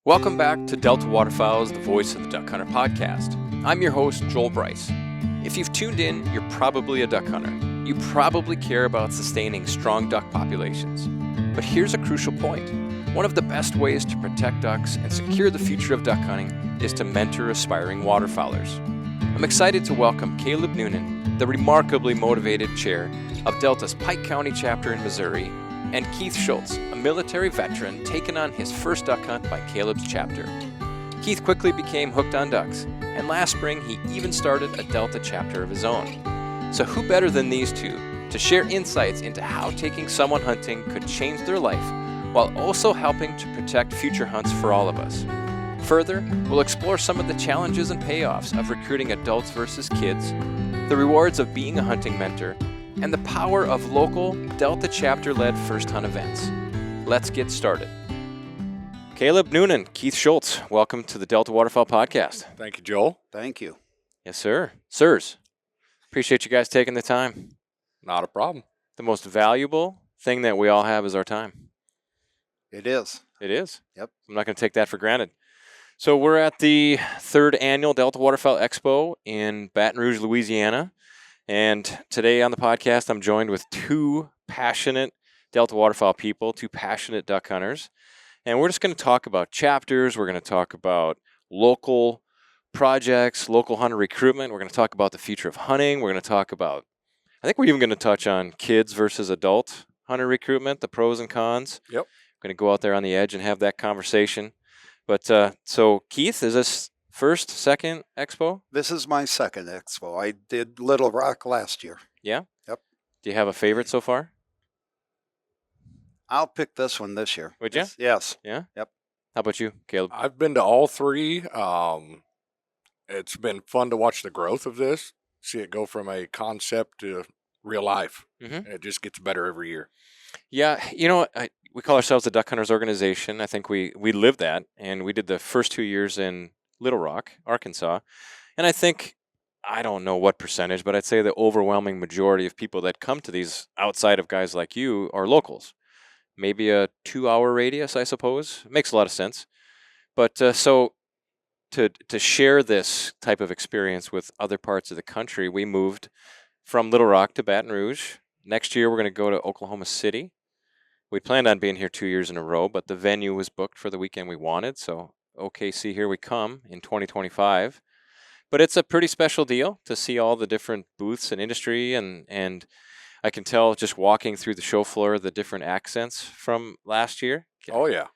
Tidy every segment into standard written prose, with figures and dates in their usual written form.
Welcome back to Delta Waterfowl's The Voice of the Duck Hunter podcast. I'm your host, Joel Bryce. If you've tuned in, you're probably a duck hunter. You probably care about sustaining strong duck populations. But here's a crucial point. One of the best ways to protect ducks and secure the future of duck hunting is to mentor aspiring waterfowlers. I'm excited to welcome Kaleb Nunan, the remarkably motivated chair of Delta's Pike County chapter in Missouri, and Keith Schultz, a military veteran taking on his first duck hunt by Kaleb's chapter. Keith quickly became hooked on ducks, and last spring he even started a Delta chapter of his own. So who better than these two to share insights into how taking someone hunting could change their life while also helping to protect future hunts for all of us. Further, we'll explore some of the challenges and payoffs of recruiting adults versus kids, the rewards of being a hunting mentor, and the power of local Delta chapter-led first hunt events. Let's get started. Kaleb Nunan, Keith Schultz, welcome to the Delta Waterfowl podcast. Thank you, Joel. Thank you. Yes, sir. Sirs, appreciate you guys taking the time. Not a problem. The most valuable thing that we all have is our time. It is. It is. Yep. I'm not going to take that for granted. So we're at the third annual Delta Waterfowl Expo in Baton Rouge, Louisiana. And today on the podcast, I'm joined with two passionate Delta Waterfowl people, two passionate duck hunters. And we're just going to talk about chapters. We're going to talk about local projects, local hunter recruitment. We're going to talk about the future of hunting. We're going to talk about, I think we're even going to touch on kids versus adult hunter recruitment, the pros and cons. Yep. We're going to go out there on the edge and have that conversation. But so Keith, is this first, second Expo? This is my second Expo. I did Little Rock last year. Yeah? Yep. Do you have a favorite so far? I'll pick this one this year. Would you? Yes. Yeah? Yep. How about you, Kaleb? I've been to all three. It's been fun to watch the growth of this, see it go from a concept to real life. Mm-hmm. It just gets better every year. Yeah, you know, we call ourselves the Duck Hunters Organization. I think we live that, and we did the first 2 years in Little Rock, Arkansas. And I think, I don't know what percentage, but I'd say the overwhelming majority of people that come to these outside of guys like you are locals. Maybe a 2-hour radius, I suppose. It makes a lot of sense. But so to share this type of experience with other parts of the country, we moved from Little Rock to Baton Rouge. Next year, we're going to go to Oklahoma City. We planned on being here 2 years in a row, but the venue was booked for the weekend we wanted. So OKC, here we come in 2025. But it's a pretty special deal to see all the different booths and industry, and I can tell just walking through the show floor the different accents from last year. Oh, yeah.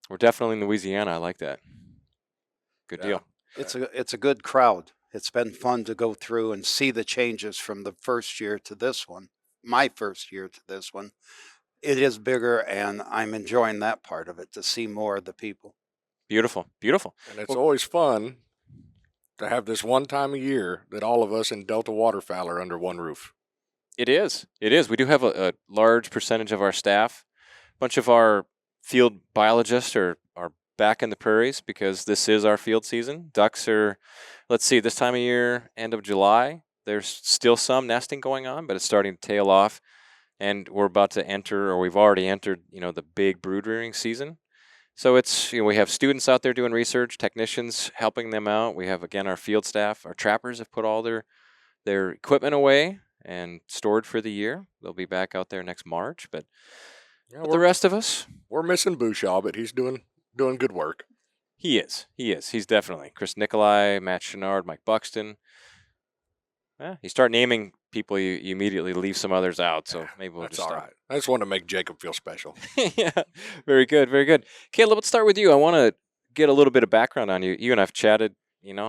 We're definitely in Louisiana. I like that. Good deal. It's a good crowd. It's been fun to go through and see the changes from the first year to this one. My first year to this one. It is bigger, and I'm enjoying that part of it, to see more of the people. Beautiful, beautiful. And it's always fun to have this one time a year that all of us in Delta Waterfowl are under one roof. It is. It is. We do have a large percentage of our staff. A bunch of our field biologists are back in the prairies because this is our field season. Ducks are, let's see, this time of year, end of July. There's still some nesting going on, but it's starting to tail off. And we're about to enter, or we've already entered, the big brood rearing season. So it's, we have students out there doing research, technicians helping them out. We have, again, our field staff. Our trappers have put all their equipment away and stored for the year. They'll be back out there next March. But the rest of us, we're missing Bouchard, but he's doing good work. He is. He's definitely. Chris Nicolai, Matt Chenard, Mike Buxton. You start naming people, you immediately leave some others out. So maybe we'll That's just all start. right. I just want to make Jacob feel special. Yeah, very good, very good. Kaleb, let's start with you. I want to get a little bit of background on you. You and I've chatted,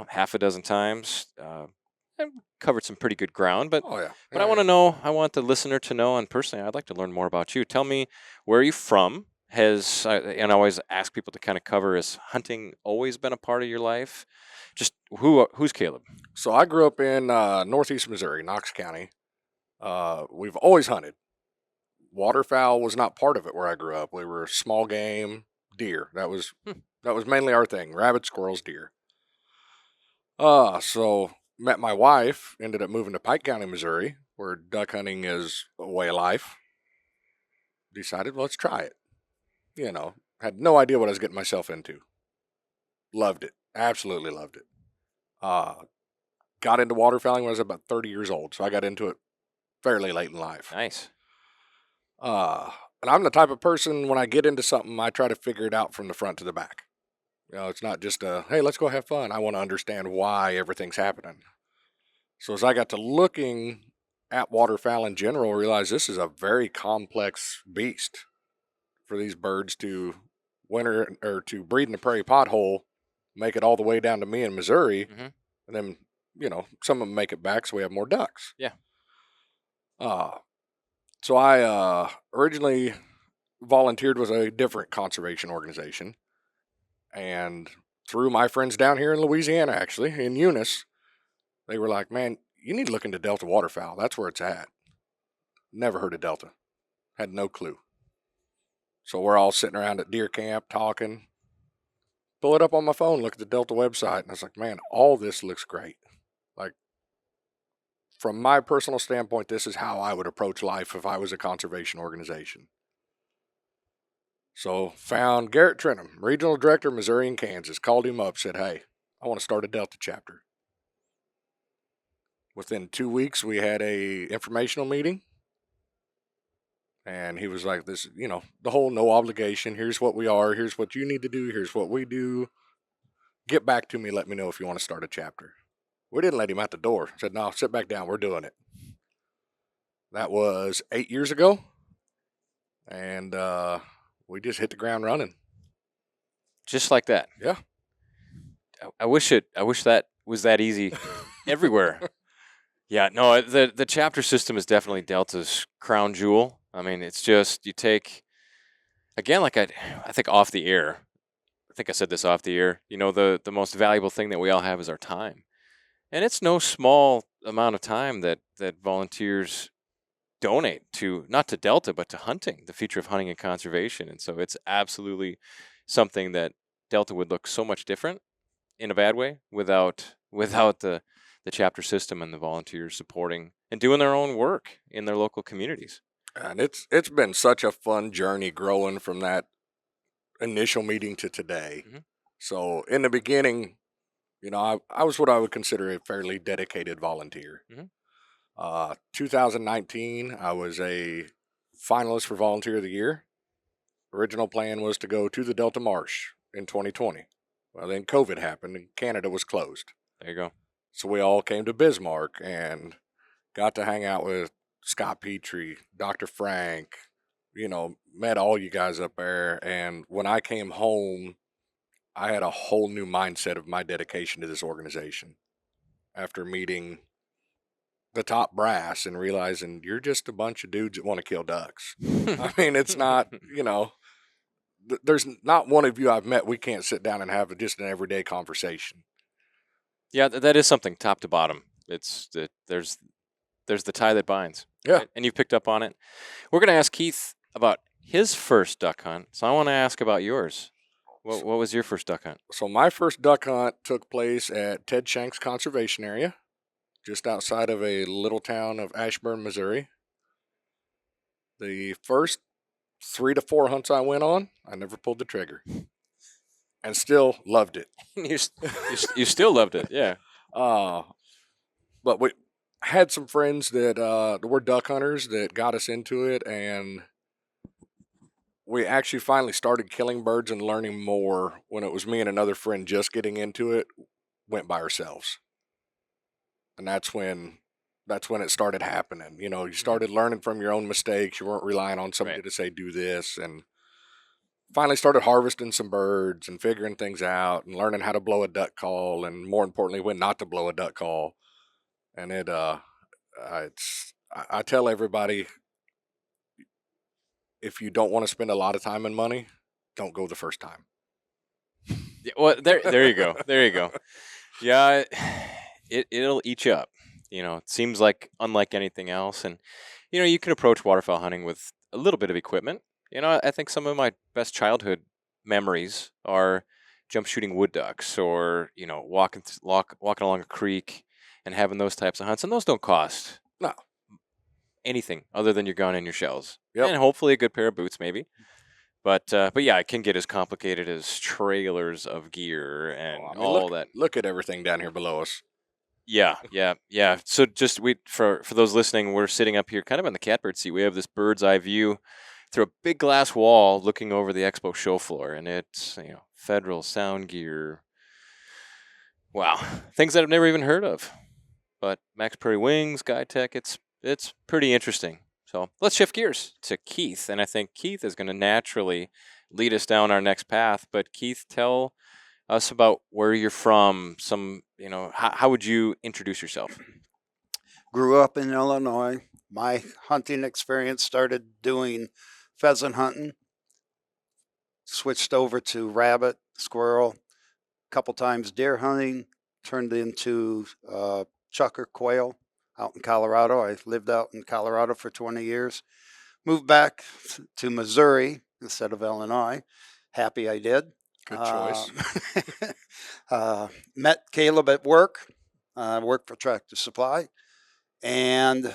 half a dozen times. I've covered some pretty good ground, but I want to know. I want the listener to know, and personally, I'd like to learn more about you. Tell me, where are you from? And I always ask people to kind of cover, has hunting always been a part of your life? Just who's Kaleb? So I grew up in northeast Missouri, Knox County. We've always hunted. Waterfowl was not part of it where I grew up. We were small game, deer. That was mainly our thing. Rabbits, squirrels, deer. So met my wife, ended up moving to Pike County, Missouri, where duck hunting is a way of life. Decided, let's try it. Had no idea what I was getting myself into. Loved it. Absolutely loved it. Got into waterfowling when I was about 30 years old, so I got into it fairly late in life. Nice. And I'm the type of person, when I get into something, I try to figure it out from the front to the back. It's not just hey, let's go have fun. I want to understand why everything's happening. So as I got to looking at waterfowl in general, I realized this is a very complex beast for these birds to winter or to breed in the prairie pothole, make it all the way down to me in Missouri, Mm-hmm. and then some of them make it back, so we have more ducks. Yeah. So I originally volunteered with a different conservation organization, and through my friends down here in Louisiana, actually in Eunice, they were like, "Man, you need to look into Delta waterfowl. That's where it's at." Never heard of Delta. Had no clue. So we're all sitting around at deer camp talking. Pull it up on my phone, look at the Delta website, and I was like, man, all this looks great. Like, from my personal standpoint, this is how I would approach life if I was a conservation organization. So found Garrett Trenum, Regional Director, Missouri and Kansas, called him up, said, hey, I want to start a Delta chapter. Within 2 weeks, we had a informational meeting. And he was like, this, the whole no obligation. Here's what we are. Here's what you need to do. Here's what we do. Get back to me. Let me know if you want to start a chapter. We didn't let him out the door. Said, no, sit back down. We're doing it. That was 8 years ago. And we just hit the ground running. Just like that. Yeah. I wish that was that easy everywhere. Yeah, no, the chapter system is definitely Delta's crown jewel. I mean, it's just, you take, again, like I think off the air, I think I said this off the air, the most valuable thing that we all have is our time. And it's no small amount of time that volunteers donate to, not to Delta, but to hunting, the future of hunting and conservation. And so it's absolutely something that Delta would look so much different in a bad way without the chapter system and the volunteers supporting and doing their own work in their local communities. And it's been such a fun journey growing from that initial meeting to today. Mm-hmm. So in the beginning, I was what I would consider a fairly dedicated volunteer. Mm-hmm. 2019, I was a finalist for Volunteer of the Year. Original plan was to go to the Delta Marsh in 2020. Well, then COVID happened and Canada was closed. There you go. So we all came to Bismarck and got to hang out with Scott Petrie, Dr. Frank, met all you guys up there. And when I came home, I had a whole new mindset of my dedication to this organization after meeting the top brass and realizing you're just a bunch of dudes that want to kill ducks. I mean, it's not, there's not one of you I've met we can't sit down and have just an everyday conversation. Yeah, that is something top to bottom. It's there's the tie that binds. Yeah. Right? And you picked up on it. We're going to ask Keith about his first duck hunt. So I want to ask about yours. What was your first duck hunt? So my first duck hunt took place at Ted Shanks Conservation Area, just outside of a little town of Ashburn, Missouri. The first 3 to 4 hunts I went on, I never pulled the trigger. And still loved it. you still loved it, yeah. But we had some friends that were duck hunters that got us into it, and we actually finally started killing birds and learning more when it was me and another friend just getting into it, went by ourselves. And that's when it started happening. You started learning from your own mistakes. You weren't relying on somebody Right. to say, do this, and finally started harvesting some birds and figuring things out and learning how to blow a duck call, and more importantly, when not to blow a duck call. And I tell everybody, if you don't want to spend a lot of time and money, don't go the first time. Yeah, well, there you go. There you go. Yeah, it'll eat you up. It seems like unlike anything else. And, you can approach waterfowl hunting with a little bit of equipment. I think some of my best childhood memories are jump shooting wood ducks or, walking along a creek and having those types of hunts. And those don't cost No. anything other than your gun and your shells. Yep. And hopefully a good pair of boots maybe. But yeah, it can get as complicated as trailers of gear and I mean, all that. look at everything down here below us. Yeah. So just for those listening, we're sitting up here kind of in the catbird seat. We have this bird's eye view through a big glass wall looking over the Expo show floor, and it's Federal sound gear. Wow, things that I've never even heard of. But Max Prairie Wings, Guy Tech, it's pretty interesting. So let's shift gears to Keith, and I think Keith is going to naturally lead us down our next path. But Keith, tell us about where you're from. How would you introduce yourself? Grew up in Illinois. My hunting experience started doing pheasant hunting. Switched over to rabbit, squirrel, a couple times deer hunting. Turned into chucker quail out in Colorado. I lived out in Colorado for 20 years. Moved back to Missouri instead of Illinois. Happy I did. Good choice. Met Kaleb at work. Worked for Tractor Supply. And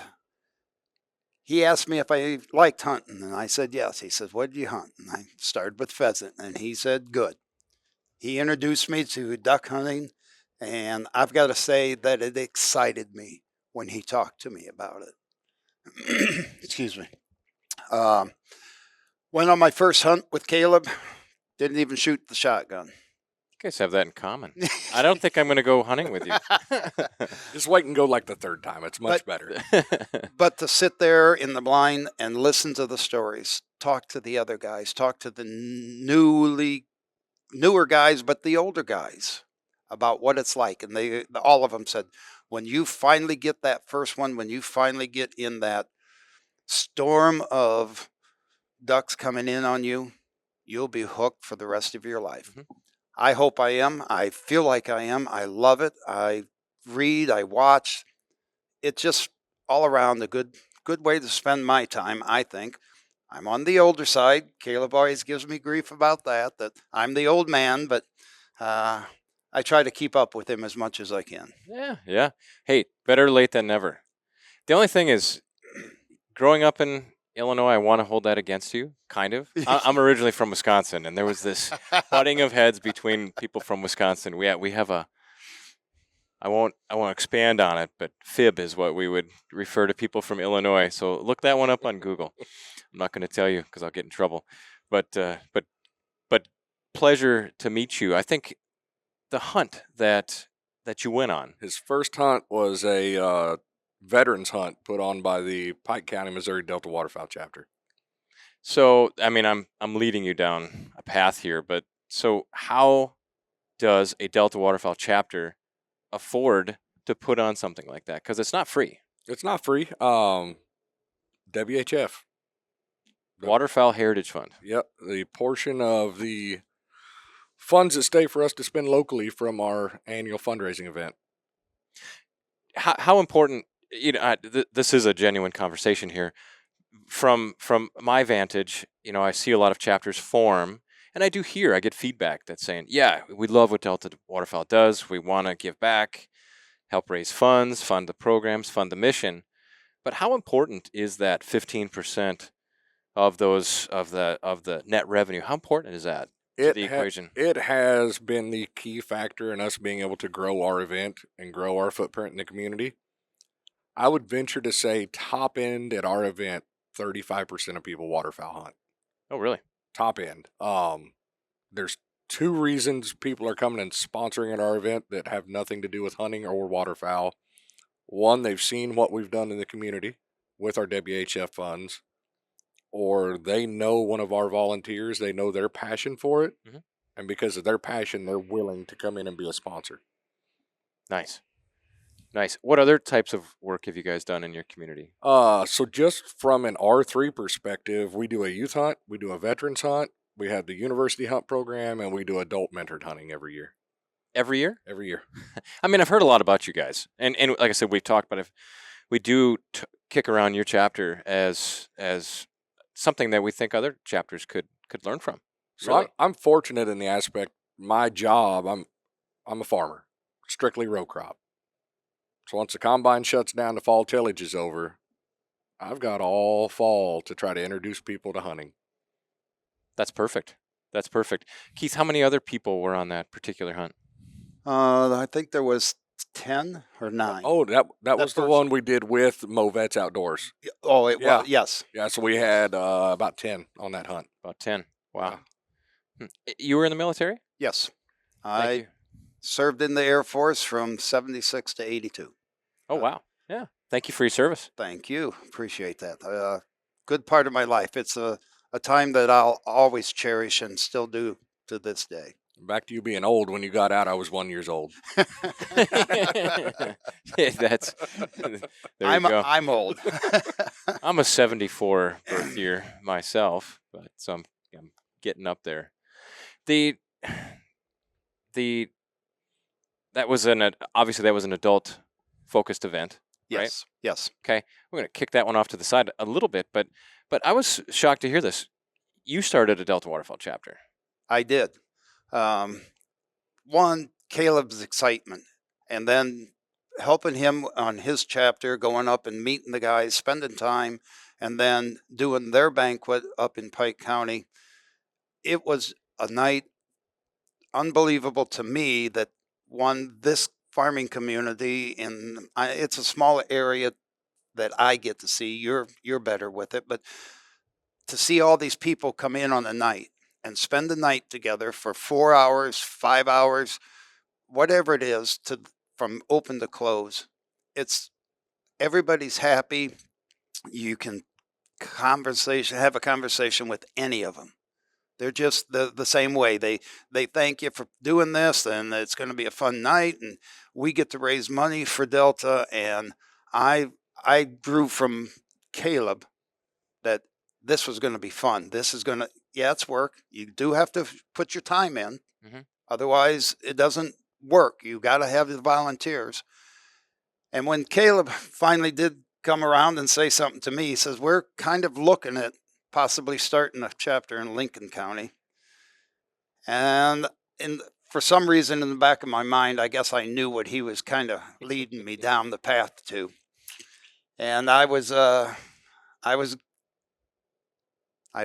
he asked me if I liked hunting. And I said yes. He said, what did you hunt? And I started with pheasant. And he said, good. He introduced me to duck hunting. And I've got to say that it excited me when he talked to me about it. Excuse me. Went on my first hunt with Kaleb. Didn't even shoot the shotgun. You guys have that in common. I don't think I'm going to go hunting with you. Just wait and go like the third time. It's much better. But to sit there in the blind and listen to the stories, talk to the other guys, talk to the newer guys, but the older guys about what it's like. And all of them said, when you finally get that first one, when you finally get in that storm of ducks coming in on you, you'll be hooked for the rest of your life. Mm-hmm. I hope I am. I feel like I am. I love it. I read, I watch. It's just all around a good way to spend my time, I think. I'm on the older side. Kaleb always gives me grief about that I'm the old man, but I try to keep up with him as much as I can. Yeah. Hey, better late than never. The only thing is, growing up in Illinois, I want to hold that against you, kind of. I'm originally from Wisconsin, and there was this butting of heads between people from Wisconsin. We have a, I won't expand on it, but fib is what we would refer to people from Illinois. So look that one up on Google. I'm not going to tell you because I'll get in trouble. But pleasure to meet you. I think the hunt that you went on. His first hunt was a veterans hunt put on by the Pike County, Missouri Delta Waterfowl chapter. So, I mean, I'm leading you down a path here, but so how does a Delta Waterfowl chapter afford to put on something like that? Because it's not free. It's not free. WHF. Waterfowl Heritage Fund. Yep. The portion of the funds that stay for us to spend locally from our annual fundraising event. How important, this is a genuine conversation here. From my vantage, I see a lot of chapters form, and I get feedback that's saying, yeah, we love what Delta Waterfowl does. We want to give back, help raise funds, fund the programs, fund the mission. But how important is that 15% of the net revenue? How important is that to the equation? It has been the key factor in us being able to grow our event and grow our footprint in the community. I would venture to say top end at our event, 35% of people waterfowl hunt. Oh, really? Top end. There's two reasons people are coming and sponsoring at our event that have nothing to do with hunting or waterfowl. One, they've seen what we've done in the community with our WHF funds, or they know one of our volunteers, they know their passion for it, mm-hmm. and because of their passion, they're willing to come in and be a sponsor. Nice. What other types of work have you guys done in your community? So just from an R3 perspective, we do a youth hunt, we do a veterans hunt, we have the university hunt program, and we do adult mentored hunting every year. Every year? Every year. I mean, I've heard a lot about you guys, and like I said, we've talked about it. We do kick around your chapter as something that we think other chapters could learn from. So really? I'm fortunate in the aspect, my job, I'm a farmer, strictly row crop. So once the combine shuts down, the fall tillage is over, I've got all fall to try to introduce people to hunting. That's perfect. That's perfect. Keith, how many other people were on that particular hunt? I think there was 10 or 9. Oh, that was the first- one we did with Movets Outdoors. Oh, it Yeah. was. Yes. Yeah, so we had about 10 on that hunt. About 10. Wow. Yeah. You were in the military? Yes. Thank I you. served in the Air Force from 76 to 82. Oh, wow. Yeah. Thank you for your service. Thank you. Appreciate that. Good part of my life. It's a time that I'll always cherish and still do to this day. Back to you being old. When you got out, I was 1 year old. Yeah, that's there you go. I'm old. I'm a 74 birth year myself, but so I'm getting up there. Obviously that was an adult focused event. Yes. Right? Yes. Okay, we're going to kick that one off to the side a little bit, but I was shocked to hear this. You started a Delta Waterfall chapter. I did. One, Caleb's excitement, and then helping him on his chapter, going up and meeting the guys, spending time, and then doing their banquet up in Pike County. It was a night unbelievable to me that this farming community, it's a small area that I get to see. You're better with it, but to see all these people come in on a night and spend the night together for 4 hours, 5 hours, whatever it is, from open to close, everybody's happy. You can have a conversation with any of them. They're just the same way. They thank you for doing this, and it's going to be a fun night, and we get to raise money for Delta. And I grew from Caleb that this was going to be fun. This is going to, it's work. You do have to put your time in. Mm-hmm. Otherwise, it doesn't work. You got to have the volunteers. And when Caleb finally did come around and say something to me, he says, we're kind of looking at possibly starting a chapter in Lincoln County. And for some reason in the back of my mind, I guess I knew what he was kind of leading me down the path to. And I was, I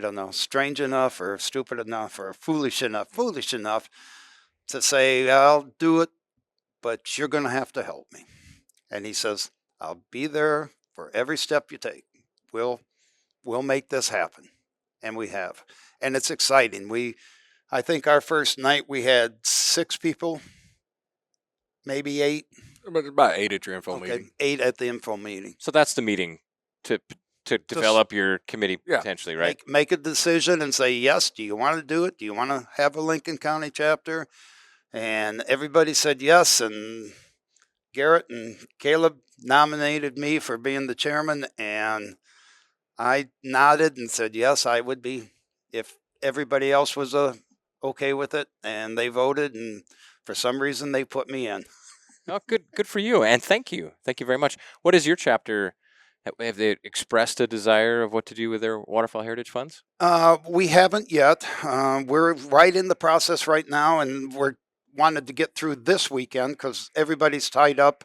don't know, strange enough or stupid enough or foolish enough to say, I'll do it, but you're going to have to help me. And he says, I'll be there for every step you take. We'll make this happen. And we have. And it's exciting. I think our first night we had 6 people, maybe 8. About 8 at your info meeting. 8 at the info meeting. So that's the meeting to develop your committee potentially, right? Make a decision and say, yes, do you want to do it? Do you want to have a Lincoln County chapter? And everybody said yes. And Garrett and Caleb nominated me for being the chairman, and I nodded and said, yes, I would be if everybody else was okay with it. And they voted, and for some reason they put me in. Oh, good for you. And thank you. Thank you very much. What is your chapter? Have they expressed a desire of what to do with their Waterfall Heritage Funds? We haven't yet. We're right in the process right now, and we're wanted to get through this weekend because everybody's tied up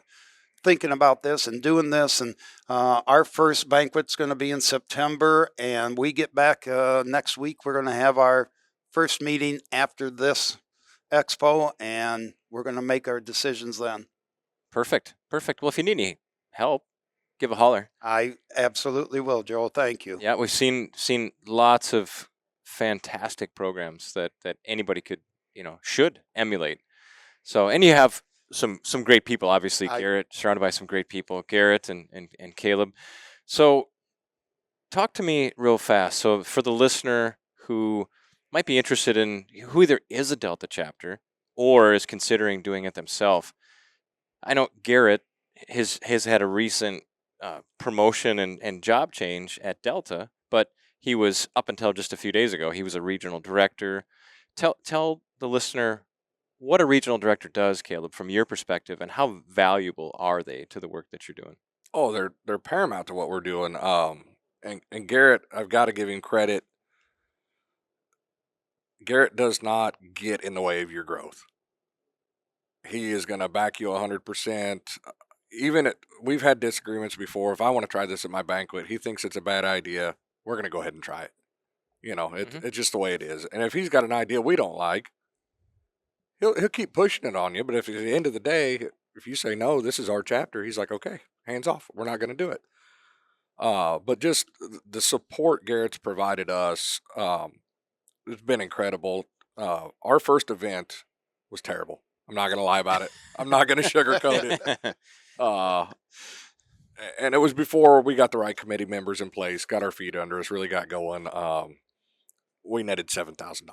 thinking about this and doing this. And our first banquet's going to be in September, and we get back next week. We're going to have our first meeting after this Expo, and we're going to make our decisions then. Perfect. Well, if you need any help, give a holler. I absolutely will, Joel. Thank you. Yeah, we've seen lots of fantastic programs that anybody could, should emulate. So, and you have some great people, obviously. Garrett, surrounded by some great people, Garrett and Caleb. So talk to me real fast. So for the listener who might be interested in, who either is a Delta chapter or is considering doing it themselves, I know Garrett has had a recent promotion and job change at Delta, but he was, up until just a few days ago, he was a regional director. Tell the listener what a regional director does, Caleb, from your perspective, and how valuable are they to the work that you're doing? Oh, they're paramount to what we're doing. And Garrett, I've got to give him credit. Garrett does not get in the way of your growth. He is going to back you 100%. We've had disagreements before. If I want to try this at my banquet, he thinks it's a bad idea. We're going to go ahead and try it. It's just the way it is. And if he's got an idea we don't like, he'll keep pushing it on you. But if at the end of the day, if you say no, this is our chapter, he's like, okay, hands off. We're not going to do it. But just the support Garrett's provided us, it's been incredible. Our first event was terrible. I'm not going to lie about it. I'm not going to sugarcoat it. And it was before we got the right committee members in place, got our feet under us, really got going. We netted $7,000.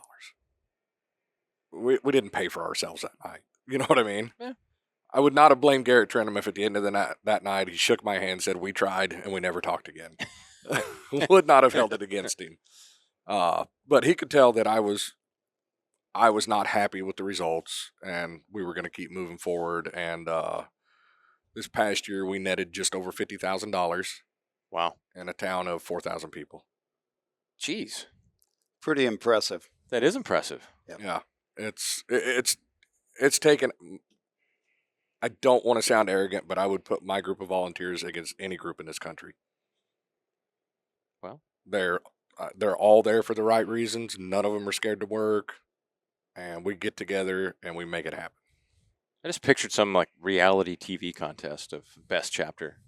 We didn't pay for ourselves that night. You know what I mean? Yeah. I would not have blamed Garrett Trenum if at the end of that night he shook my hand, said we tried, and we never talked again. Would not have held it against him. But he could tell that I was not happy with the results, and we were going to keep moving forward. And this past year, we netted just over $50,000. Wow. In a town of 4,000 people. Jeez. Pretty impressive. That is impressive. Yep. Yeah. It's taken. I don't want to sound arrogant, but I would put my group of volunteers against any group in this country. Well, they're all there for the right reasons. None of them are scared to work, and we get together and we make it happen. I just pictured some like reality TV contest of best chapter.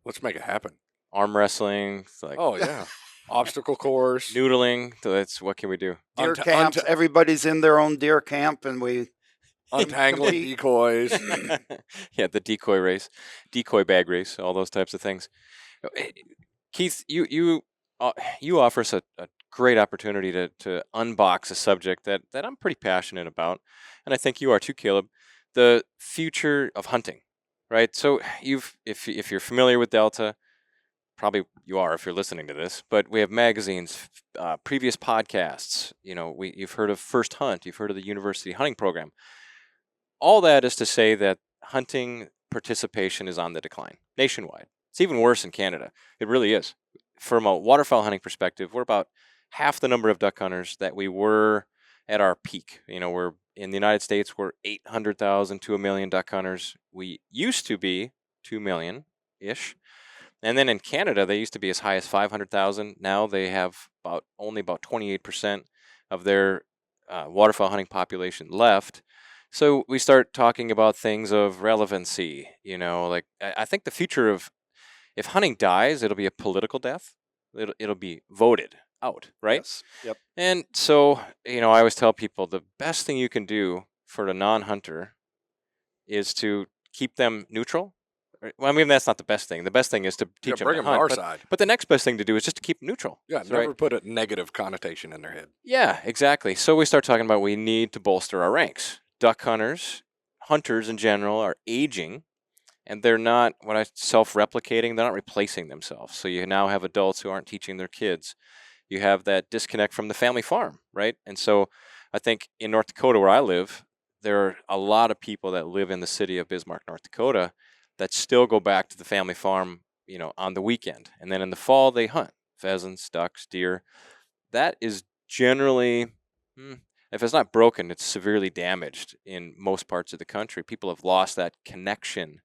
Let's make it happen. Arm wrestling, oh yeah, obstacle course, noodling. That's what can we do? Deer camps. Everybody's in their own deer camp, and we untangling decoys. Yeah, the decoy bag race, all those types of things. Keith, you offer us a great opportunity to unbox a subject that I'm pretty passionate about, and I think you are too, Kaleb. The future of hunting, right? So if you're familiar with Delta, probably you are if you're listening to this, but we have magazines, previous podcasts. You've heard of First Hunt, you've heard of the University Hunting Program. All that is to say that hunting participation is on the decline nationwide. It's even worse in Canada. It really is. From a waterfowl hunting perspective, we're about half the number of duck hunters that we were at our peak. We're in the United States, we're 800,000 to 1 million duck hunters. We used to be 2 million-ish. And then in Canada, they used to be as high as 500,000. Now they have only about 28% of their waterfowl hunting population left. So we start talking about things of relevancy. I think the future of, if hunting dies, it'll be a political death. It'll be voted out, right? Yes. Yep. And so, I always tell people the best thing you can do for a non-hunter is to keep them neutral. Well, I mean, that's not the best thing. The best thing is to teach them bring to them hunt. to our side. But the next best thing to do is just to keep them neutral. Yeah, never put a negative connotation in their head. Yeah, exactly. So we start talking about we need to bolster our ranks. Duck hunters in general are aging, and they're not self-replicating. They're not replacing themselves. So you now have adults who aren't teaching their kids. You have that disconnect from the family farm, right? And so I think in North Dakota, where I live, there are a lot of people that live in the city of Bismarck, North Dakota, that still go back to the family farm, on the weekend. And then in the fall, they hunt pheasants, ducks, deer. That is generally, if it's not broken, it's severely damaged in most parts of the country. People have lost that connection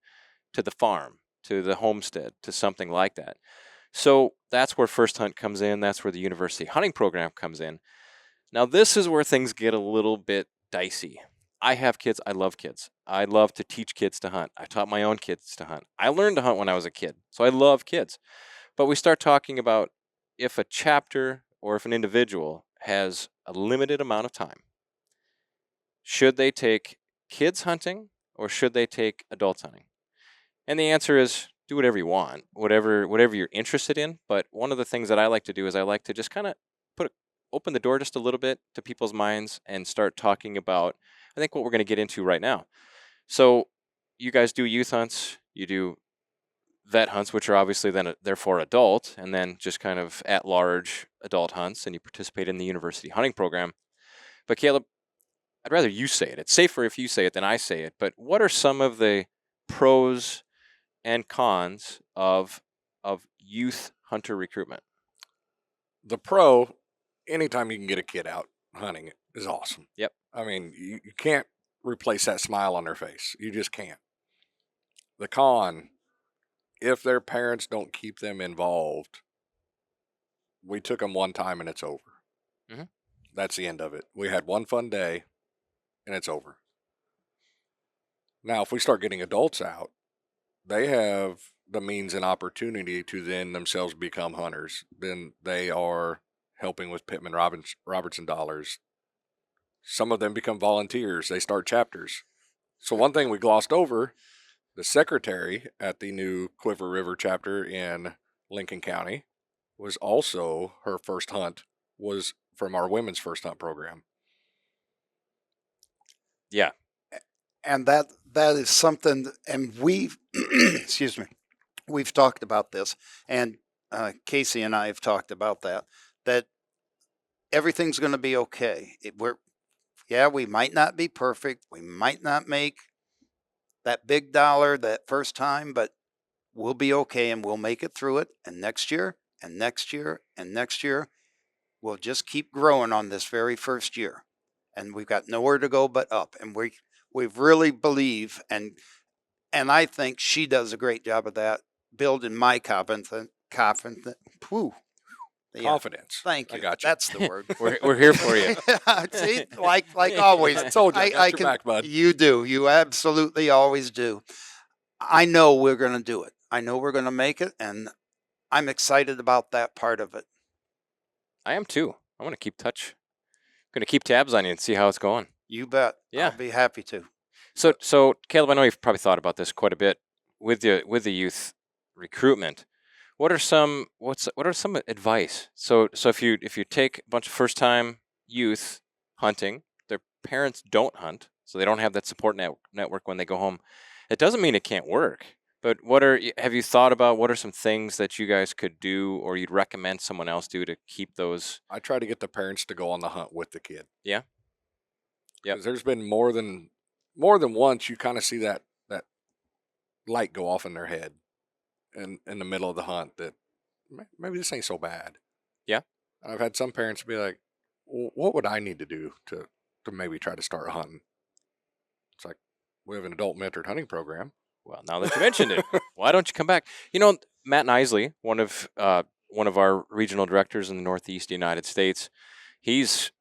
to the farm, to the homestead, to something like that. So that's where First Hunt comes in. That's where the University Hunting Program comes in. Now, this is where things get a little bit dicey. I have kids. I love kids. I love to teach kids to hunt. I taught my own kids to hunt. I learned to hunt when I was a kid, so I love kids. But we start talking about if a chapter or if an individual has a limited amount of time, should they take kids hunting or should they take adults hunting? And the answer is do whatever you want, whatever you're interested in. But one of the things that I like to do is I like to just kind of open the door just a little bit to people's minds and start talking about, I think, what we're going to get into right now. So you guys do youth hunts, you do vet hunts, which are obviously then therefore adult, and then just kind of at-large adult hunts, and you participate in the University Hunting Program. But Kaleb, I'd rather you say it. It's safer if you say it than I say it. But what are some of the pros and cons of youth hunter recruitment? The pro, anytime you can get a kid out hunting is awesome. Yep. I mean, you can't replace that smile on their face. You just can't. The con, if their parents don't keep them involved, we took them one time and it's over. Mhm. That's the end of it. We had one fun day and it's over. Now, if we start getting adults out, they have the means and opportunity to then themselves become hunters. Then they are helping with Pittman Robertson dollars. Some of them become volunteers. They start chapters. So one thing we glossed over, the secretary at the new Clifford River chapter in Lincoln County was also, her first hunt was from our women's first hunt program. Yeah. And that is something, and we've, excuse me, we've talked about this, and Casey and I have talked about that everything's going to be okay. We might not be perfect. We might not make that big dollar that first time, but we'll be okay and we'll make it through it. And next year and next year and next year, we'll just keep growing on this very first year. And we've got nowhere to go but up. And we really believe, and I think she does a great job of that, building my confidence. Confidence. Thank you. I got you. That's the word. We're here for you. See, like always. I told you, I got your back, bud. You do. You absolutely always do. I know we're going to do it. I know we're going to make it, and I'm excited about that part of it. I am too. I want to keep touch. I'm going to keep tabs on you and see how it's going. You bet. Yeah. I'll be happy to. So Caleb, I know you've probably thought about this quite a bit with the youth recruitment. What are some advice? So if you take a bunch of first time youth hunting, their parents don't hunt, so they don't have that support network when they go home. It doesn't mean it can't work. But have you thought about what are some things that you guys could do, or you'd recommend someone else do to keep those? I try to get the parents to go on the hunt with the kid. Yeah. Yeah. There's been more than once you kind of see that light go off in their head, in the middle of the hunt, that maybe this ain't so bad. Yeah. I've had some parents be like, well, what would I need to do to maybe try to start hunting? It's like, we have an adult mentored hunting program. Well, now that you mentioned it, why don't you come back? You know, Matt Nisley, one of our regional directors in the Northeast United States, he's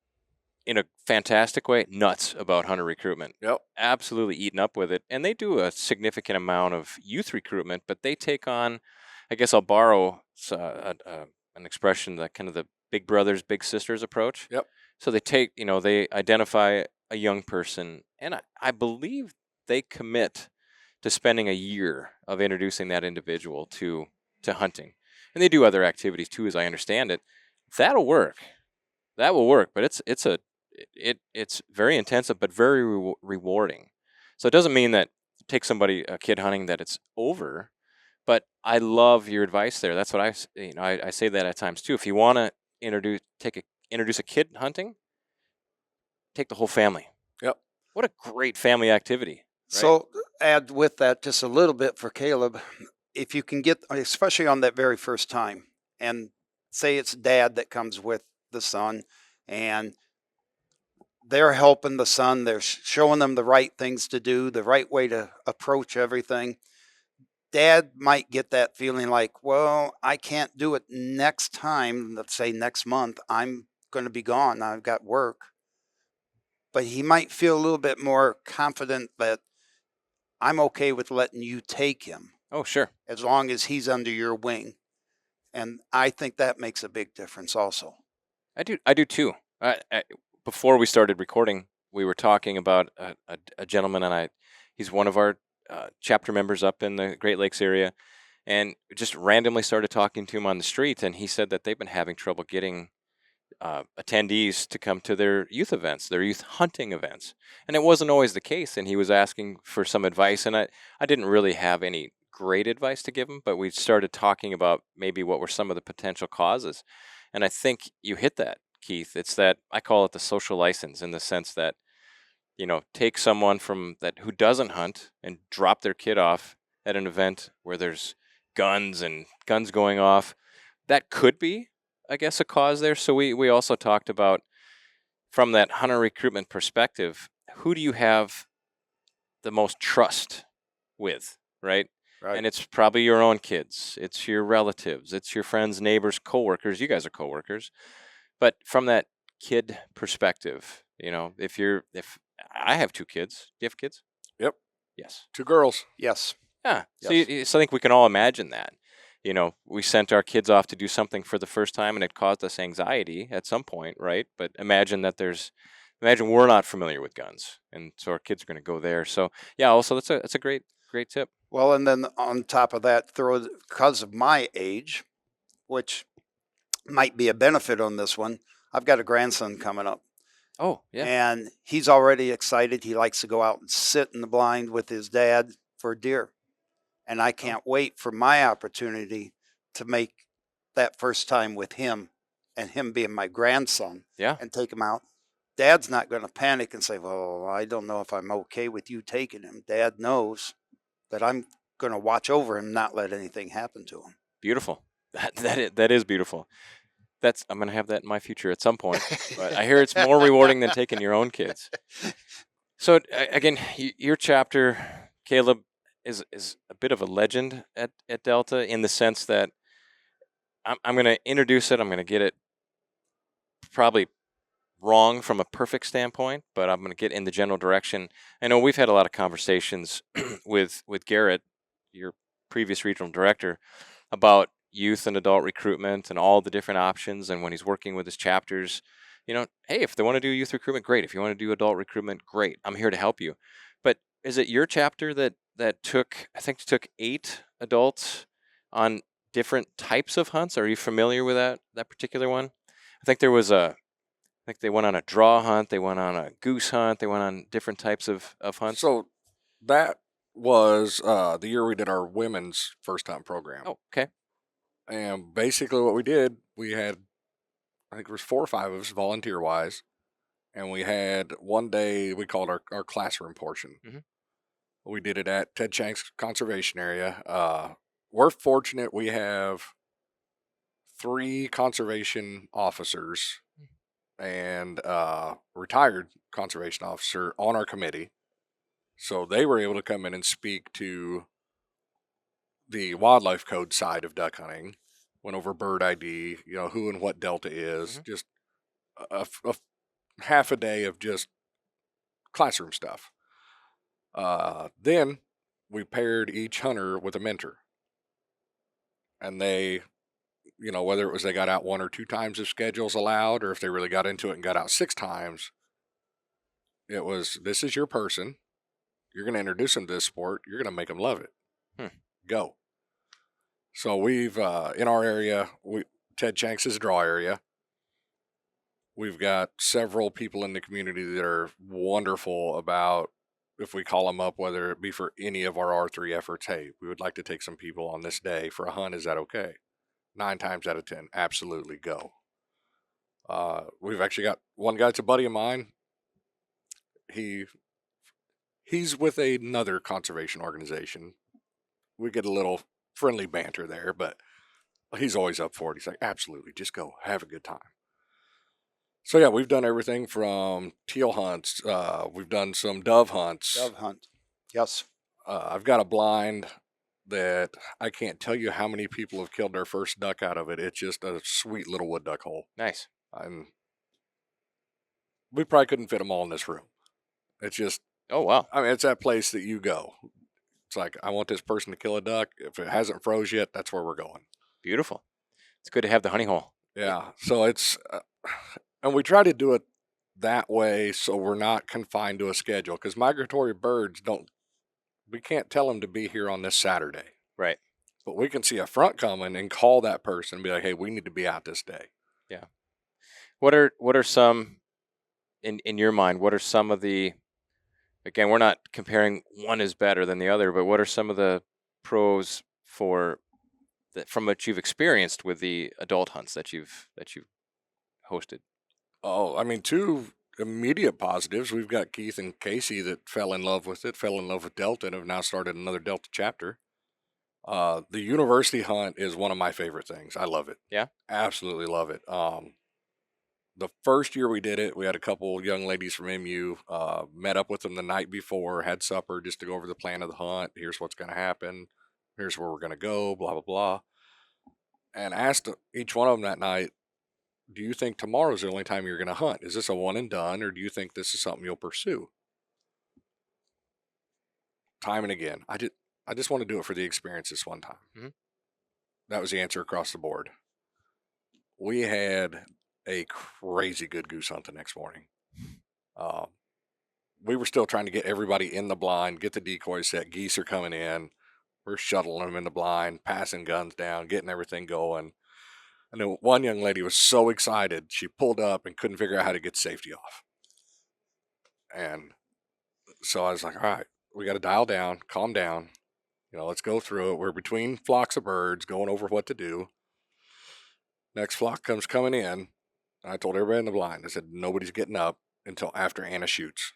in a fantastic way nuts about hunter recruitment. Yep. Absolutely eaten up with it. And they do a significant amount of youth recruitment, but they take on, I guess I'll borrow an expression, that kind of the big brothers, big sisters approach. Yep. So they identify a young person, and I believe they commit to spending a year of introducing that individual to hunting. And they do other activities too, as I understand it. That'll work. That will work, but it's very intensive, but very rewarding. So it doesn't mean that a kid hunting, that it's over. But I love your advice there. That's what I say that at times too. If you want to introduce a kid hunting, take the whole family. Yep. What a great family activity. Right? So add with that just a little bit for Caleb. If you can get, especially on that very first time, and say it's dad that comes with the son, and they're helping the son, they're showing them the right things to do, the right way to approach everything. Dad might get that feeling like, well, I can't do it next time. Let's say next month, I'm going to be gone. I've got work. But he might feel a little bit more confident that I'm okay with letting you take him. Oh, sure. As long as he's under your wing. And I think that makes a big difference also. I do too. Before we started recording, we were talking about a gentleman, and he's one of our chapter members up in the Great Lakes area, and just randomly started talking to him on the street, and he said that they've been having trouble getting attendees to come to their youth events, their youth hunting events. And it wasn't always the case, and he was asking for some advice, and I didn't really have any great advice to give him, but we started talking about maybe what were some of the potential causes. And I think you hit that, Keith. It's that, I call it the social license, in the sense that, take someone who doesn't hunt and drop their kid off at an event where there's guns going off. That could be, I guess, a cause there. So we also talked about, from that hunter recruitment perspective, who do you have the most trust with, right? Right. And it's probably your own kids. It's your relatives. It's your friends, neighbors, coworkers. You guys are coworkers. But from that kid perspective, if I have 2 kids. Do you have kids? Yep. Yes. 2 girls. Yes. Yeah. So, Yes. so I think we can all imagine that. We sent our kids off to do something for the first time, and it caused us anxiety at some point, right? But imagine we're not familiar with guns, and so our kids are going to go there. So yeah, also that's a great tip. Well, and then on top of that, because of my age, which might be a benefit on this one, I've got a grandson coming up. Oh yeah. And he's already excited. He likes to go out and sit in the blind with his dad for deer. And I can't wait for my opportunity to make that first time with him, and him being my grandson. Yeah. And take him out. Dad's not going to panic and say, well, I don't know if I'm okay with you taking him. Dad knows that I'm going to watch over him, not let anything happen to him. Beautiful. That is beautiful. I'm going to have that in my future at some point. But I hear it's more rewarding than taking your own kids. So again, your chapter, Kaleb, is a bit of a legend at Delta, in the sense that I'm going to introduce it. I'm going to get it probably wrong from a perfect standpoint, but I'm going to get in the general direction. I know we've had a lot of conversations with Garrett, your previous regional director, about youth and adult recruitment and all the different options. And when he's working with his chapters, hey, if they want to do youth recruitment, great. If you want to do adult recruitment, great. I'm here to help you. But is it your chapter that took 8 adults on different types of hunts? Are you familiar with that particular one? I think they went on a draw hunt, they went on a goose hunt, they went on different types of hunts. So that was the year we did our women's first time program. Oh, okay. And basically what we did, we had, I think there was 4 or 5 of us volunteer wise. And we had one day we called our classroom portion. Mm-hmm. We did it at Ted Shank's conservation area. We're fortunate we have 3 conservation officers and retired conservation officer on our committee. So they were able to come in and speak to the wildlife code side of duck hunting, went over bird ID, who and what Delta is, just a half a day of just classroom stuff. Then we paired each hunter with a mentor. And they, whether it was they got out 1 or 2 times if schedules allowed, or if they really got into it and got out 6 times, it was, this is your person. You're going to introduce them to this sport. You're going to make them love it. Go. So we've, in our area, Ted Shanks' draw area, we've got several people in the community that are wonderful about, if we call them up, whether it be for any of our R3 efforts, hey, we would like to take some people on this day for a hunt. Is that okay? 9 times out of 10, absolutely go. We've actually got one guy that's a buddy of mine. He's with another conservation organization. We get a little friendly banter there, but he's always up for it. He's like, absolutely, just go, have a good time. So yeah, we've done everything from teal hunts. We've done some dove hunts. Dove hunt. Yes. I've got a blind that I can't tell you how many people have killed their first duck out of it. It's just a sweet little wood duck hole. Nice. And we probably couldn't fit them all in this room. It's just, oh wow. I mean, it's that place that you go. It's like, I want this person to kill a duck. If it hasn't froze yet, that's where we're going. Beautiful. It's good to have the honey hole. Yeah. So it's, and we try to do it that way so we're not confined to a schedule, because migratory birds we can't tell them to be here on this Saturday. Right. But we can see a front coming and call that person and be like, hey, we need to be out this day. Yeah. What are some, in your mind, what are some of the, again, we're not comparing one is better than the other, but what are some of the pros from what you've experienced with the adult hunts that you've hosted? Oh, I mean, 2 immediate positives. We've got Keith and Casey that fell in love with it, fell in love with Delta, and have now started another Delta chapter. The university hunt is one of my favorite things. I love it. Yeah? Absolutely love it. The first year we did it, we had a couple young ladies from MU, met up with them the night before, had supper just to go over the plan of the hunt. Here's what's going to happen. Here's where we're going to go, blah, blah, blah. And asked each one of them that night, do you think tomorrow's the only time you're going to hunt? Is this a one and done, or do you think this is something you'll pursue? Time and again. I just want to do it for the experience this one time. Mm-hmm. That was the answer across the board. We had a crazy good goose hunt the next morning. We were still trying to get everybody in the blind, get the decoys set. Geese are coming in. We're shuttling them in the blind, passing guns down, getting everything going. And then one young lady was so excited, she pulled up and couldn't figure out how to get safety off. And so I was like, all right, we got to dial down, calm down. Let's go through it. We're between flocks of birds going over what to do. Next flock comes coming in. I told everybody in the blind, I said, nobody's getting up until after Anna shoots.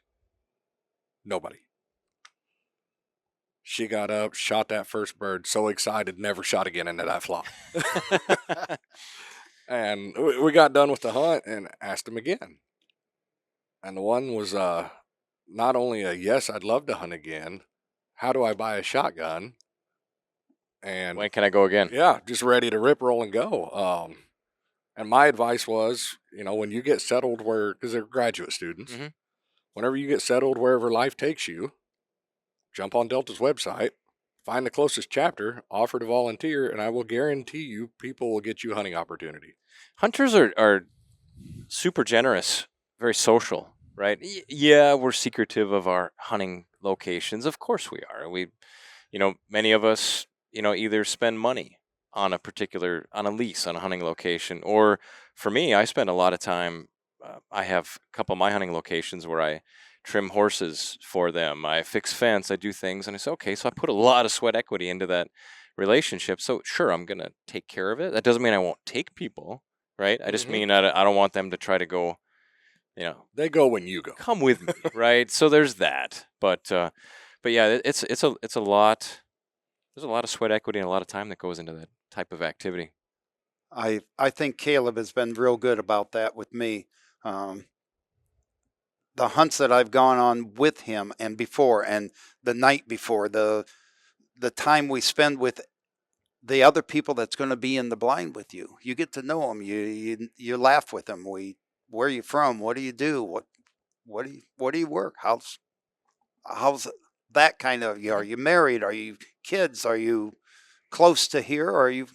Nobody. She got up, shot that first bird, so excited, never shot again into that flock. And we got done with the hunt and asked him again. And the one was not only a yes, I'd love to hunt again. How do I buy a shotgun? And When can I go again? yeah, just ready to rip, roll, and go. And my advice was, when you get settled because they're graduate students, Mm-hmm. whenever you get settled wherever life takes you, jump on Delta's website, find the closest chapter, offer to volunteer, and I will guarantee you people will get you a hunting opportunity. Hunters are super generous, very social, right? Yeah, we're secretive of our hunting locations. Of course we are. We, many of us, either spend money on a lease on a hunting location, or for me, I spend a lot of time. I have a couple of my hunting locations where I trim horses for them. I fix fence. I do things, and I say, okay, so I put a lot of sweat equity into that relationship. So sure, I'm gonna take care of it. That doesn't mean I won't take people, right? I just mean I don't want them to try to go. They go when you go. Come with me, right? So there's that. But yeah, it's a lot. There's a lot of sweat equity and a lot of time that goes into that type of activity. I think Kaleb has been real good about that with me. The hunts that I've gone on with him and before, and the night before, the time we spend with the other people that's going to be in the blind with you, you get to know them. You laugh with them. Where are you from? What do you do? What do you work? How's that kind of? Are you married? Are you kids? Are you close to here? Or are you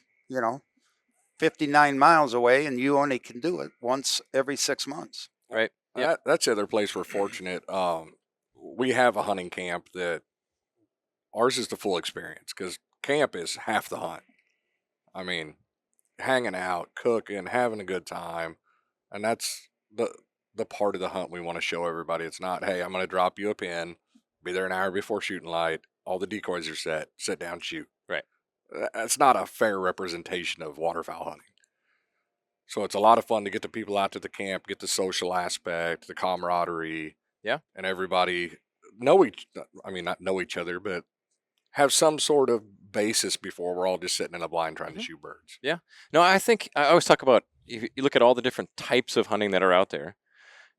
59 miles away and you only can do it once every 6 months? Right. Yeah. That's the other place we're fortunate. We have a hunting camp that ours is the full experience because camp is half the hunt. I mean, hanging out, cooking, having a good time. And that's the part of the hunt we want to show everybody. It's not, hey, I'm going to drop you a pin, be there an hour before shooting light. All the decoys are set. Sit down, shoot. Right. That's not a fair representation of waterfowl hunting. So it's a lot of fun to get the people out to the camp, get the social aspect, the camaraderie. Yeah. And everybody not know each other, but have some sort of basis before we're all just sitting in a blind trying to shoot birds. Yeah. No, I think I always talk about, if you look at all the different types of hunting that are out there,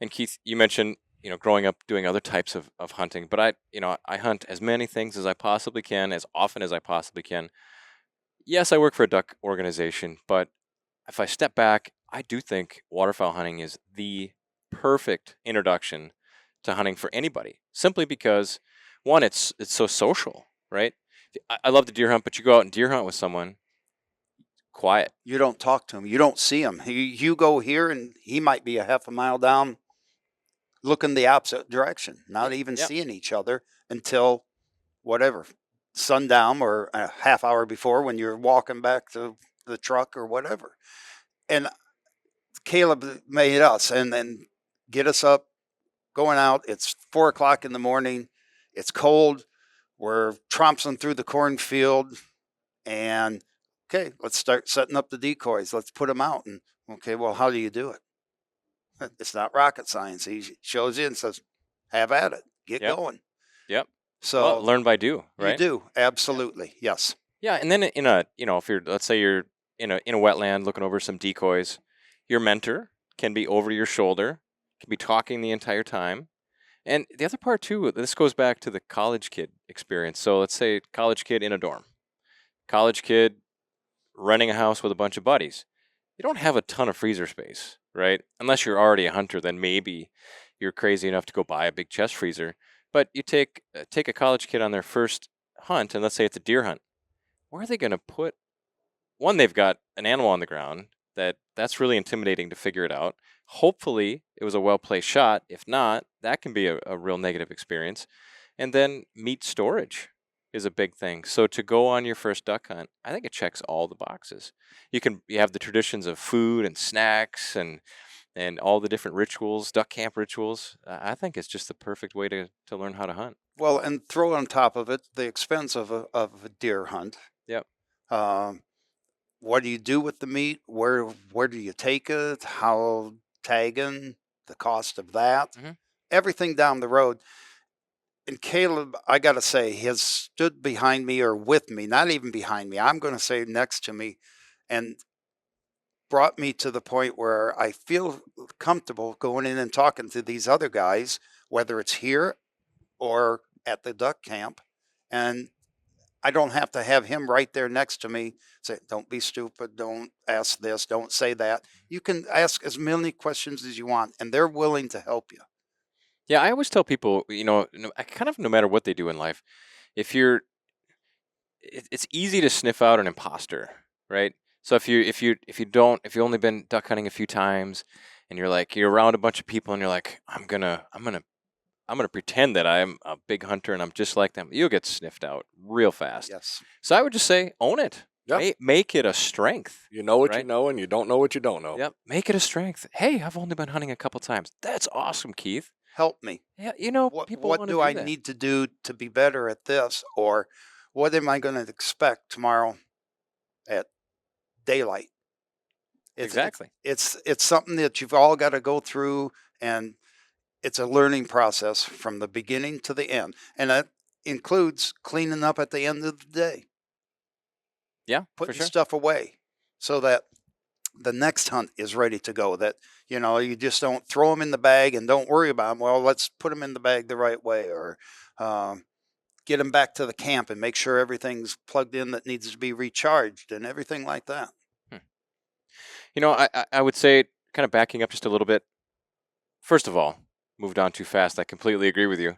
and Keith, you mentioned, growing up doing other types of hunting, but I hunt as many things as I possibly can, as often as I possibly can. Yes, I work for a duck organization, but if I step back, I do think waterfowl hunting is the perfect introduction to hunting for anybody, simply because, one, it's so social, right? I love the deer hunt, but you go out and deer hunt with someone, quiet. You don't talk to him. You don't see him. You go here and he might be a half a mile down looking the opposite direction, not even seeing each other until whatever, sundown or a half hour before when you're walking back to the truck or whatever. And Kaleb made us and then get us up, going out. It's 4 o'clock in the morning. It's cold. We're tromping through the cornfield, and okay, let's start setting up the decoys. Let's put them out. And okay, well, how do you do it? It's not rocket science. He shows you and says, "Have at it. Get going." Yep. So learn by do, right? You do, absolutely, yes. Yeah, and then if let's say you're in a wetland looking over some decoys, your mentor can be over your shoulder, can be talking the entire time. And the other part too, this goes back to the college kid experience. So let's say college kid in a dorm, college kid renting a house with a bunch of buddies. You don't have a ton of freezer space, right? Unless you're already a hunter, then maybe you're crazy enough to go buy a big chest freezer. But you take a college kid on their first hunt, and let's say it's a deer hunt. Where are they going to put? One, they've got an animal on the ground that's really intimidating to figure it out. Hopefully, it was a well-placed shot. If not, that can be a real negative experience. And then meat storage is a big thing. So to go on your first duck hunt, I think it checks all the boxes. You have the traditions of food and snacks and all the different rituals, duck camp rituals. I think it's just the perfect way to learn how to hunt. Well, and throw on top of it the expense of a deer hunt. Yep. What do you do with the meat? Where do you take it? How tagging? The cost of that? Mhm. Everything down the road. And Kaleb, I got to say, has stood behind me or with me, not even behind me. I'm going to say next to me, and brought me to the point where I feel comfortable going in and talking to these other guys, whether it's here or at the duck camp. And I don't have to have him right there next to me say, don't be stupid, don't ask this, don't say that. You can ask as many questions as you want, and they're willing to help you. Yeah, I always tell people, no matter what they do in life, it's easy to sniff out an imposter, right? So if you only been duck hunting a few times, and you're around a bunch of people, and you're like, I'm gonna pretend that I'm a big hunter and I'm just like them, you'll get sniffed out real fast. Yes. So I would just say, own it. Yep. Make it a strength. You know what you right? know, and you don't know what you don't know. Yep. Make it a strength. Hey, I've only been hunting a couple times. That's awesome, Keith. Help me. Yeah, people What wanna do I that. need to do to be better at this? Or what am I going to expect tomorrow at daylight? Exactly. It's something that you've all got to go through, and it's a learning process from the beginning to the end. And that includes cleaning up at the end of the day, Yeah, for putting sure. stuff away so that the next hunt is ready to go. That, you just don't throw them in the bag and don't worry about them. Well, let's put them in the bag the right way, or get them back to the camp and make sure everything's plugged in that needs to be recharged and everything like that. I would say, kind of backing up just a little bit. First of all, moved on too fast. I completely agree with you.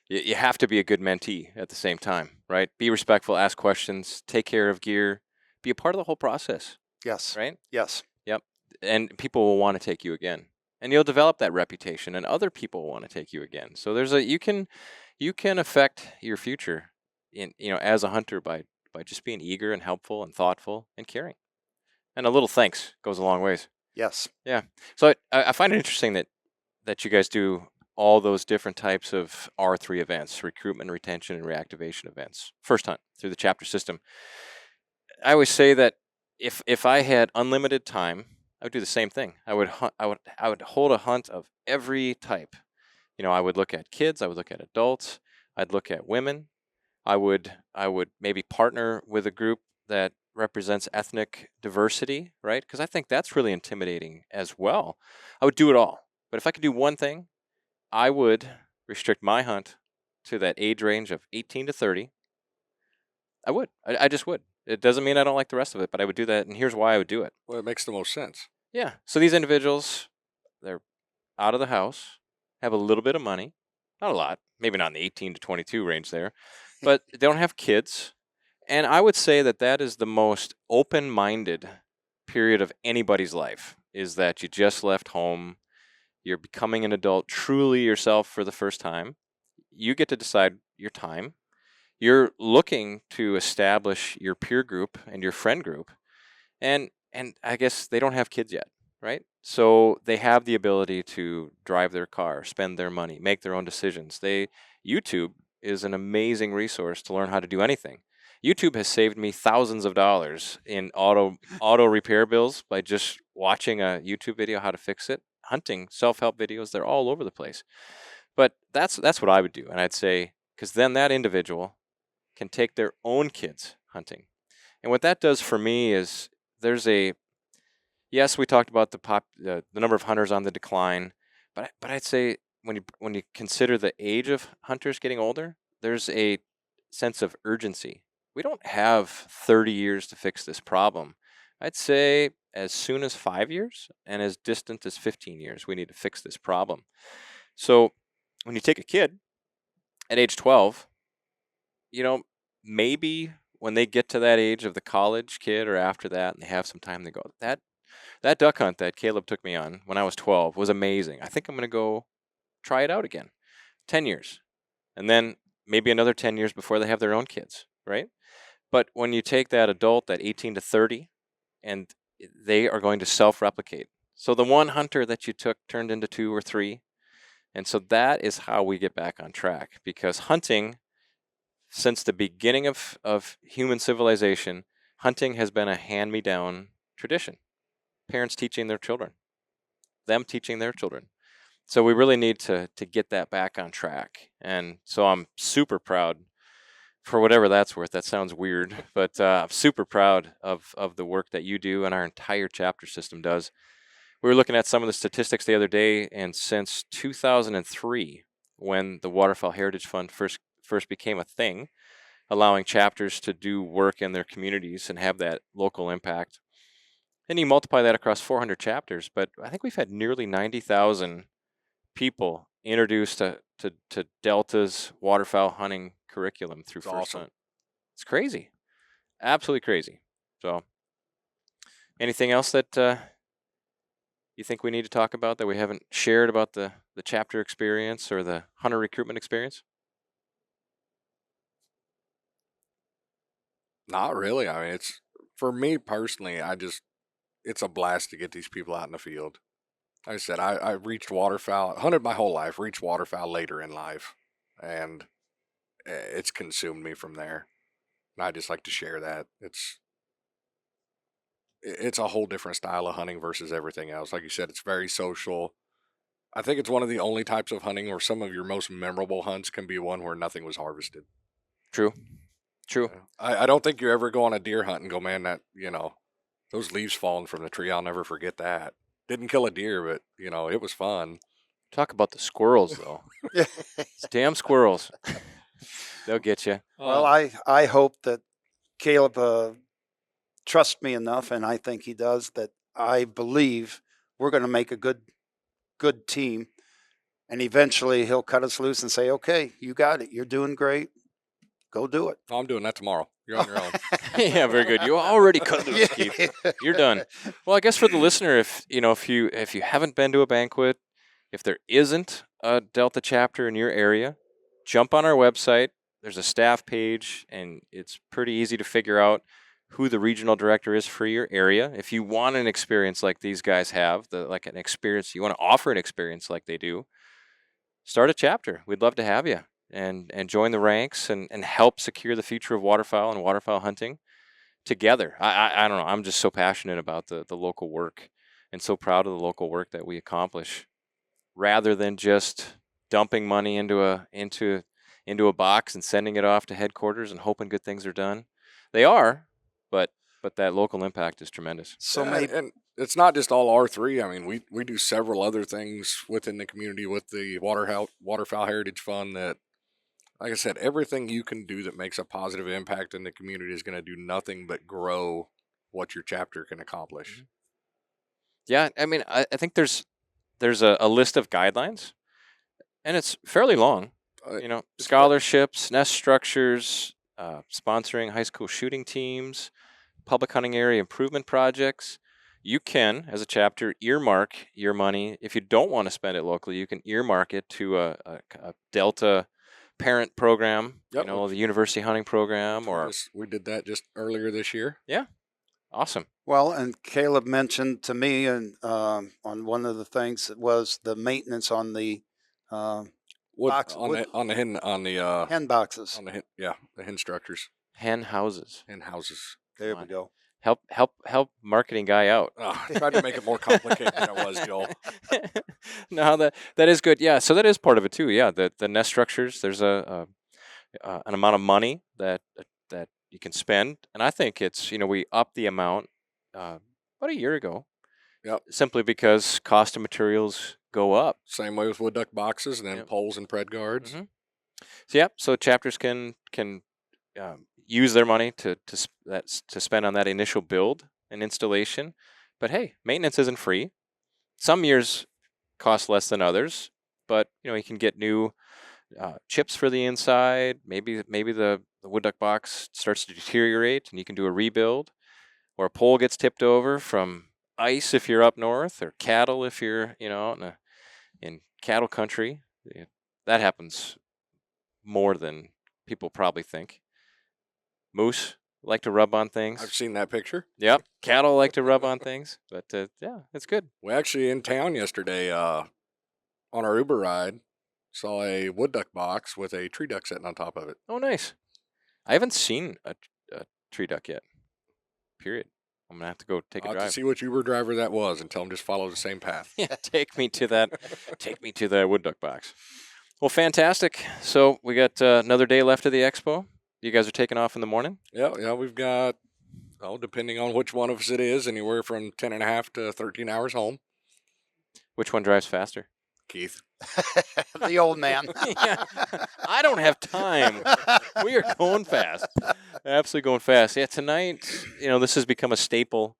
You have to be a good mentee at the same time, right? Be respectful, ask questions, take care of gear, be a part of the whole process, Yes. right? Yes. Yep. And people will want to take you again, and you'll develop that reputation, and other people will want to take you again. So you can affect your future as a hunter by just being eager and helpful and thoughtful and caring. And a little thanks goes a long ways. Yes. Yeah. So I find it interesting that you guys do all those different types of R3 events: recruitment, retention, and reactivation events. First hunt through the chapter system. I always say that if I had unlimited time, I would do the same thing. I would hold a hunt of every type. I would look at kids, I would look at adults, I'd look at women. I would maybe partner with a group that represents ethnic diversity, right? Because I think that's really intimidating as well. I would do it all. But if I could do one thing, I would restrict my hunt to that age range of 18 to 30. I would. I just would. It doesn't mean I don't like the rest of it, but I would do that, and here's why I would do it. Well, it makes the most sense. Yeah. So these individuals, they're out of the house, have a little bit of money, not a lot, maybe not in the 18 to 22 range there, but they don't have kids. And I would say that is the most open-minded period of anybody's life, is that you just left home, you're becoming an adult, truly yourself for the first time. You get to decide your time. You're looking to establish your peer group and your friend group. And I guess they don't have kids yet, right? So they have the ability to drive their car, spend their money, make their own decisions. YouTube is an amazing resource to learn how to do anything. YouTube has saved me thousands of dollars in auto repair bills by just watching a YouTube video how to fix it. Hunting, self-help videos, they're all over the place. But that's what I would do. And I'd say, because then that individual can take their own kids hunting. And what that does for me is yes, we talked about the number of hunters on the decline, but I'd say when you consider the age of hunters getting older, there's a sense of urgency we don't have 30 years to fix this problem. I'd say as soon as 5 years and as distant as 15 years, we need to fix this problem. So when you take a kid at age 12, maybe when they get to that age of the college kid or after that and they have some time, they go, that duck hunt that Kaleb took me on when I was 12 was amazing. I think I'm going to go try it out again. 10 years. And then maybe another 10 years before they have their own kids, right? But when you take that adult, that 18 to 30, and they are going to self-replicate. So the one hunter that you took turned into 2 or 3. And so that is how we get back on track, because hunting, since the beginning of human civilization, hunting has been a hand-me-down tradition. Parents teaching their children, them teaching their children. So we really need to get that back on track. And so I'm super proud, for whatever that's worth. That sounds weird, but I'm super proud of the work that you do and our entire chapter system does. We were looking at some of the statistics the other day, and since 2003, when the Waterfall Heritage Fund first became a thing, allowing chapters to do work in their communities and have that local impact, and you multiply that across 400 chapters, but I think we've had nearly 90,000 people introduced to Delta's waterfowl hunting curriculum through It's First awesome. Hunt. It's crazy. Absolutely crazy. So anything else that you think we need to talk about that we haven't shared about the chapter experience or the hunter recruitment experience? Not really. I mean, it's for me personally. It's a blast to get these people out in the field. Like I said, I reached waterfowl, hunted my whole life, reached waterfowl later in life, and it's consumed me from there. And I just like to share that. It's a whole different style of hunting versus everything else. Like you said, it's very social. I think it's one of the only types of hunting where some of your most memorable hunts can be one where nothing was harvested. True. I don't think you ever go on a deer hunt and go, man, those leaves falling from the tree, I'll never forget that. Didn't kill a deer, but, it was fun. Talk about the squirrels, though. It's damn squirrels. They'll get you. Well, I hope that Kaleb trusts me enough, and I think he does, that I believe we're going to make a good team, and eventually he'll cut us loose and say, okay, you got it. You're doing great. Go do it. I'm doing that tomorrow. You're on your own. Yeah, very good. You already cut loose, Keith. You're done. Well, I guess for the listener, if you haven't been to a banquet, if there isn't a Delta chapter in your area, jump on our website. There's a staff page, and it's pretty easy to figure out who the regional director is for your area. If you want an experience like these guys have, you want to offer an experience like they do, start a chapter. We'd love to have you and join the ranks and help secure the future of waterfowl and waterfowl hunting together. I don't know. I'm just so passionate about the local work and so proud of the local work that we accomplish, rather than just dumping money into a box and sending it off to headquarters and hoping good things are done. They are, but that local impact is tremendous. So and it's not just all R3. I mean, we do several other things within the community with the Waterfowl Heritage Fund that, like I said, everything you can do that makes a positive impact in the community is going to do nothing but grow what your chapter can accomplish. Mm-hmm. Yeah, I mean, I think there's a list of guidelines, and it's fairly long. Scholarships, nest structures, sponsoring high school shooting teams, public hunting area improvement projects. You can, as a chapter, earmark your money. If you don't want to spend it locally, you can earmark it to a Delta parent program, Yep. The university hunting program, or we did that just earlier this year. Yeah, awesome. Well, and Kaleb mentioned to me, and on one of the things was the maintenance on the On the hen boxes. the hen structures, Hen houses. hen houses. There we go. Help marketing guy out. Oh, I tried to make it more complicated than it was, Joel. No, that is good. Yeah, so that is part of it too. Yeah, the nest structures. There's an amount of money that you can spend, and I think it's we upped the amount about a year ago. Yep. Simply because cost of materials go up. Same way with wood duck boxes and then Yep. poles and pred guards. Mm-hmm. So chapters can use their money to spend on that initial build and installation. But hey, maintenance isn't free. Some years cost less than others, but you can get new chips for the inside. Maybe the wood duck box starts to deteriorate and you can do a rebuild, or a pole gets tipped over from ice if you're up north, or cattle if you're in cattle country. That happens more than people probably think. Moose like to rub on things. I've seen that picture. Yep, cattle like to rub on things, but yeah, it's good. We actually in town yesterday on our Uber ride saw a wood duck box with a tree duck sitting on top of it. Oh, nice. I haven't seen a tree duck yet. Period. I'm gonna have to go take a I'll have drive. to see which Uber driver that was and tell him just follow the same path. Yeah, take me to that. Take me to that wood duck box. Well, fantastic. So we got another day left of the expo. You guys are taking off in the morning? Yeah, we've got, depending on which one of us it is, anywhere from 10 and a half to 13 hours home. Which one drives faster? Keith. The old man. Yeah, I don't have time. We are going fast. Absolutely going fast. Yeah, tonight, this has become a staple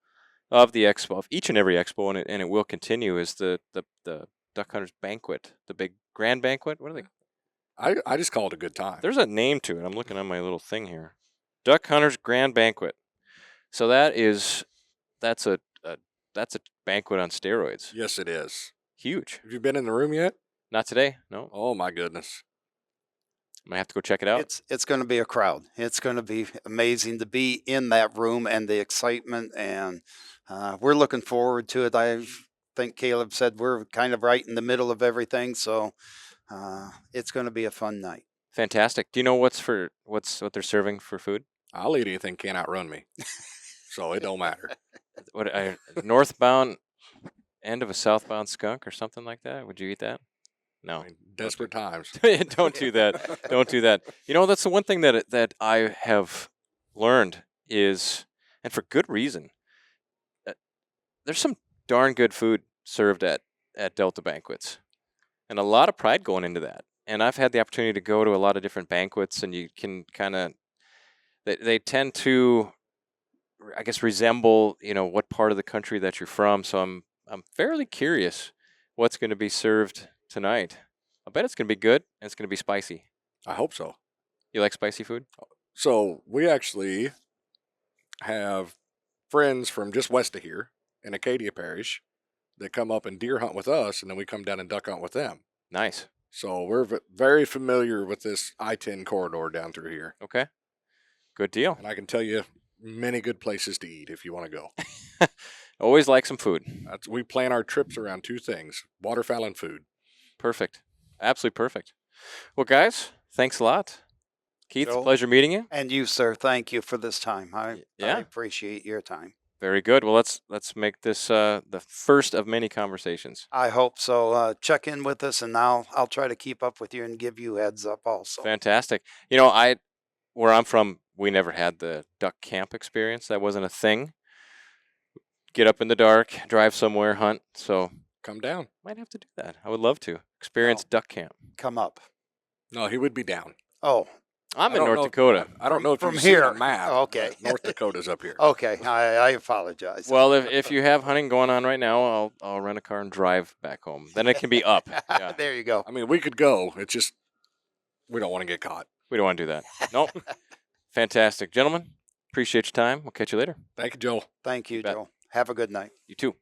of the expo, of each and every expo, and it will continue, is the Duck Hunters Banquet, the big grand banquet. What are they? I just call it a good time. There's a name to it. I'm looking on my little thing here. Duck Hunters Grand Banquet. So that's a banquet on steroids. Yes, it is. Huge. Have you been in the room yet? Not today. No. Oh my goodness. I might have to go check it out. It's going to be a crowd. It's going to be amazing to be in that room and the excitement, and we're looking forward to it. I think Kaleb said we're kind of right in the middle of everything, so it's going to be a fun night. Fantastic. Do you know what they're serving for food? I'll eat anything, can't outrun me. So it don't matter. Northbound end of a southbound skunk or something like that? Would you eat that? No. I mean, desperate times. Don't do that. Don't do that. That's the one thing that I have learned is, and for good reason, there's some darn good food served at Delta banquets, and a lot of pride going into that. And I've had the opportunity to go to a lot of different banquets, and you can kind of, they tend to, I guess, resemble, what part of the country that you're from. So I'm fairly curious what's going to be served tonight. I bet it's going to be good, and it's going to be spicy. I hope so. You like spicy food? So we actually have friends from just west of here in Acadia Parish that come up and deer hunt with us, and then we come down and duck hunt with them. Nice. So we're very familiar with this I-10 corridor down through here. Okay. Good deal. And I can tell you many good places to eat if you want to go. Always like some food. We plan our trips around two things: waterfowl and food. Perfect. Absolutely perfect. Well, guys, thanks a lot. Keith, Joel, pleasure meeting you. And you, sir, thank you for this time. I Yeah. appreciate your time. Very good. Well, let's make this the first of many conversations. I hope so. Check in with us, and I'll try to keep up with you and give you heads up also. Fantastic. Where I'm from, we never had the duck camp experience. That wasn't a thing. Get up in the dark, drive somewhere, hunt. So Come down. might have to do that. I would love to experience duck camp. Come up. No, he would be down. Oh, I'm I in don't North know- Dakota. I don't know if From you've seen here. a map. Okay. but North Dakota's up here. okay. I apologize. Well, if you have hunting going on right now, I'll rent a car and drive back home. Then it can be up. Yeah. There you go. I mean, we could go. It's just we don't want to get caught. We don't want to do that. Nope. Fantastic. Gentlemen, appreciate your time. We'll catch you later. Thank you, Joel. Thank you, You bet. Joe. Have a good night. You too.